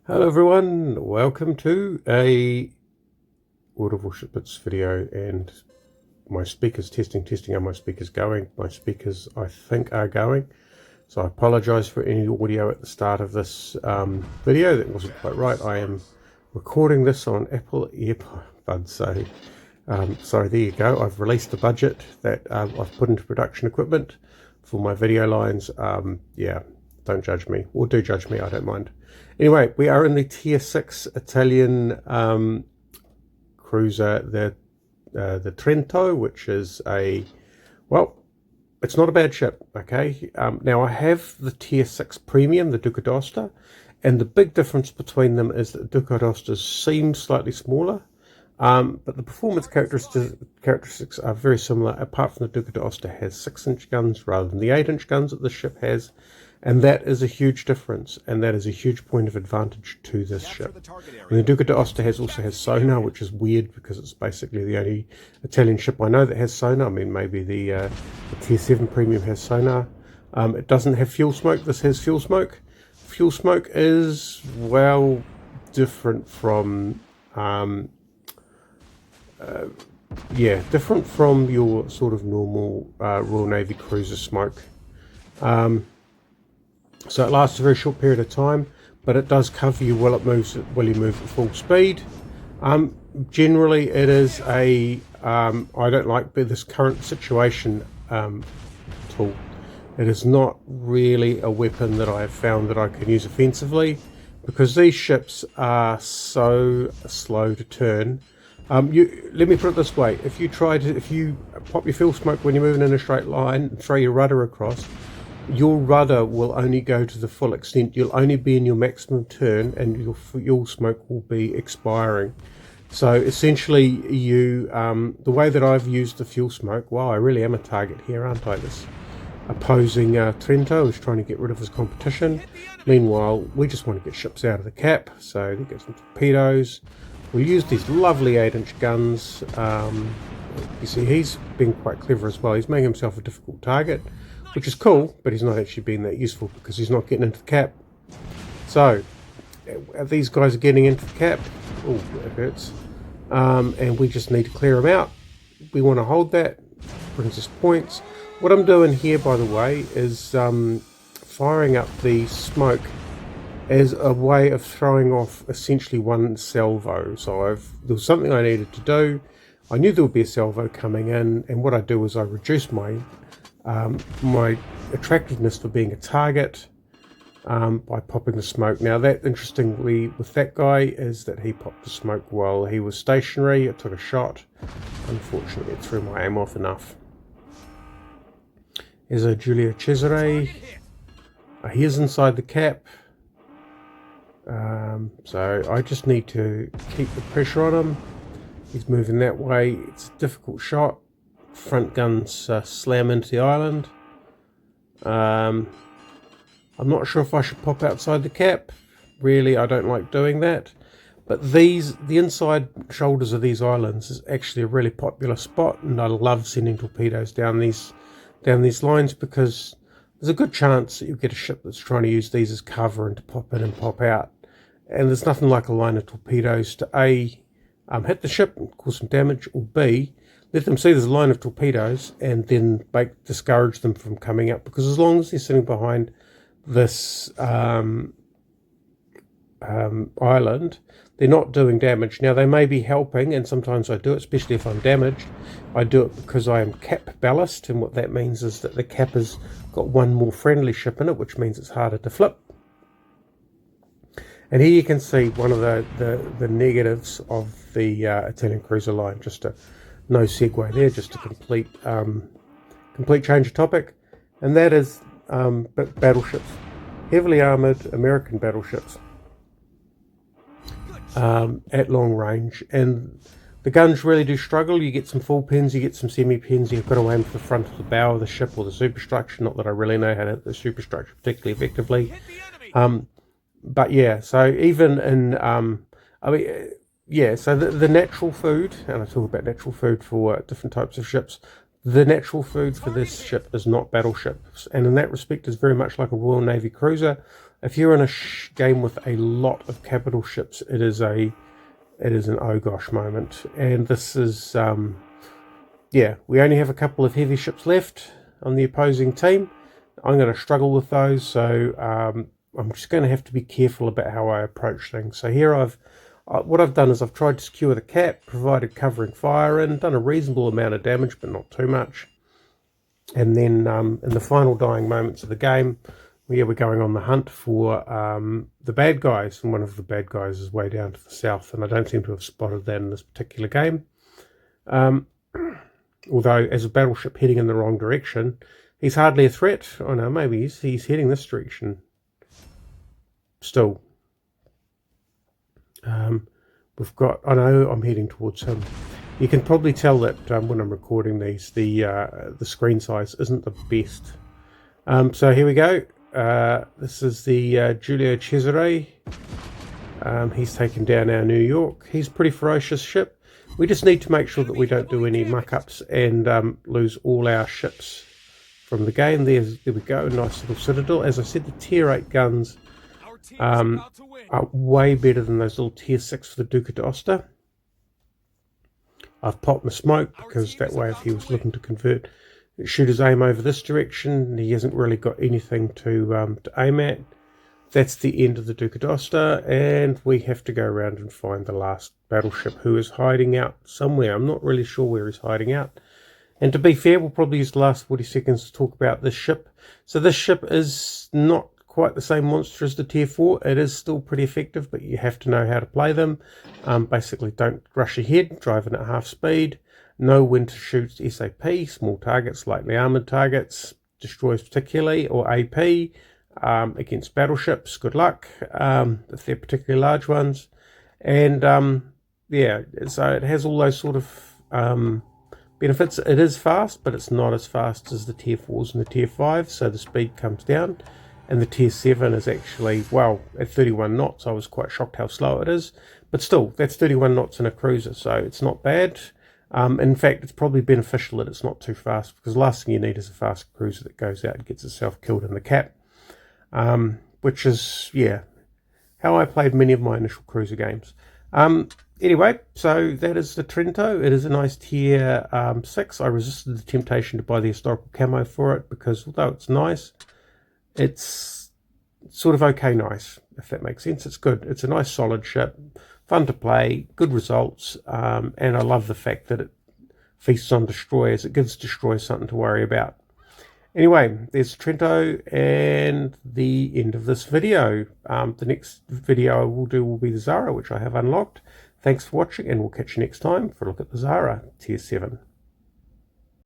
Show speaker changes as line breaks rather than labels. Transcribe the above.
Hello everyone, welcome to a World of Warships video, and my speakers testing, are my speakers going? My speakers I think are going, so I apologise for any audio at the start of this video that wasn't quite right. I am recording this on Apple earbuds, so there you go. I've released the budget that I've put into production equipment for my video lines. Yeah, don't judge me, or do judge me, I don't mind. Anyway, we are in the Tier 6 Italian cruiser, the Trento, which is well, it's not a bad ship, okay? Now, I have the Tier 6 Premium, the Duca d'Aosta, and the big difference between them is that Duca d'Aosta seems slightly smaller, but the performance characteristics are very similar, apart from the Duca d'Aosta has 6-inch guns rather than the 8-inch guns that this ship has. And that is a huge difference, and that is a huge point of advantage to this ship. And the Duca d'Aosta also has sonar, which is weird because it's basically the only Italian ship I know that has sonar. I mean, maybe the Tier 7 Premium has sonar. It doesn't have fuel smoke. This has fuel smoke. Fuel smoke is, well, different from different from your sort of normal Royal Navy cruiser smoke. So it lasts a very short period of time, but it does cover you while you move at full speed. Generally, it is I don't like this current situation tool. It is not really a weapon that I have found that I can use offensively, because these ships are so slow to turn. Let me put it this way: if you pop your fuel smoke when you're moving in a straight line and throw your rudder across, your rudder will only go to the full extent. You'll only be in your maximum turn, and your fuel smoke will be expiring. So essentially, the way that I've used the fuel smoke, wow, I really am a target here, aren't I? This opposing Trento is trying to get rid of his competition. Meanwhile, we just want to get ships out of the cap. So there goes some torpedoes. We'll use these lovely 8-inch guns. You see, he's been quite clever as well. He's making himself a difficult target, which is cool, but he's not actually being that useful because he's not getting into the cap. So these guys are getting into the cap. Oh, that hurts. And we just need to clear them out. We want to hold that. Brings us points. What I'm doing here, by the way, is firing up the smoke as a way of throwing off essentially one salvo. So there was something I needed to do. I knew there would be a salvo coming in, and what I do is I reduce my attractiveness for being a target by popping the smoke. Now, that, interestingly, with that guy, is that he popped the smoke while he was stationary. It took a shot. Unfortunately, it threw my aim off enough. Here's a Giulio Cesare. He is inside the cap. So I just need to keep the pressure on him. He's moving that way. It's a difficult shot. Front guns slam into the island. I'm not sure if I should pop outside the cap. Really, I don't like doing that. But the inside shoulders of these islands is actually a really popular spot, and I love sending torpedoes down these lines, because there's a good chance that you'll get a ship that's trying to use these as cover and to pop in and pop out. And there's nothing like a line of torpedoes to A, hit the ship and cause some damage, or B, let them see there's a line of torpedoes and then discourage them from coming up, because as long as they're sitting behind this island, they're not doing damage. Now, they may be helping, and sometimes I do it, especially if I'm damaged. I do it because I am cap ballast, and what that means is that the cap has got one more friendly ship in it, which means it's harder to flip. And here you can see one of the negatives of the Italian cruiser line. No segue there, just a complete change of topic, and that is battleships, heavily armoured American battleships at long range, and the guns really do struggle. You get some full pins, you get some semi pins. You've got to aim for the front of the bow of the ship or the superstructure. Not that I really know how to hit the superstructure particularly effectively. But yeah, so even in so the natural food, and I talk about natural food for different types of ships, the natural food for this ship is not battleships, and in that respect is very much like a Royal Navy cruiser. if you're in a game with a lot of capital ships, it is an oh gosh moment. And this is, yeah, we only have a couple of heavy ships left on the opposing team. I'm going to struggle with those, so I'm just going to have to be careful about how I approach things. So here what I've done is I've tried to secure the cap, provided covering fire in, done a reasonable amount of damage, but not too much. And then in the final dying moments of the game, we're going on the hunt for the bad guys, and one of the bad guys is way down to the south, and I don't seem to have spotted that in this particular game. Although, as a battleship heading in the wrong direction, he's hardly a threat. Oh no, maybe he's heading this direction. Still. We've got, I know I'm heading towards him. You can probably tell that when I'm recording these, the screen size isn't the best. So here we go. This is the Giulio Cesare. He's taken down our New York. He's a pretty ferocious ship. We just need to make sure that we don't do any muck-ups and lose all our ships from the game. There we go, nice little citadel. As I said, the tier 8 guns are way better than those little tier 6 for the Duca d'Aosta. I've popped my smoke because that way if he was looking to convert, shoot his aim over this direction, he hasn't really got anything to aim at. That's the end of the Duca d'Aosta, and we have to go around and find the last battleship who is hiding out somewhere. I'm not really sure where he's hiding out. And to be fair, we'll probably use the last 40 seconds to talk about this ship. So this ship is not quite the same monster as the tier 4. It is still pretty effective, but you have to know how to play them. Basically, don't rush ahead, driving at half speed. Know when to shoot SAP, small targets, lightly armoured targets, destroyers particularly, or AP. Against battleships, good luck if they're particularly large ones. And yeah, so it has all those sort of benefits. It is fast, but it's not as fast as the tier 4s and the tier 5s, so the speed comes down. And the tier 7 is actually, well, at 31 knots. I was quite shocked how slow it is, but still, that's 31 knots in a cruiser, so it's not bad. In fact, it's probably beneficial that it's not too fast, because the last thing you need is a fast cruiser that goes out and gets itself killed in the cap. Which is, yeah, how I played many of my initial cruiser games. Anyway, so that is the Trento. It is a nice tier 6. I resisted the temptation to buy the historical camo for it, because although it's nice, it's sort of okay nice, if that makes sense. It's good. It's a nice solid ship, fun to play, good results, and I love the fact that it feasts on destroyers. It gives destroyers something to worry about. Anyway, there's Trento and the end of this video. The next video I will do will be the Zara, which I have unlocked. Thanks for watching, and we'll catch you next time for a look at the Zara Tier 7.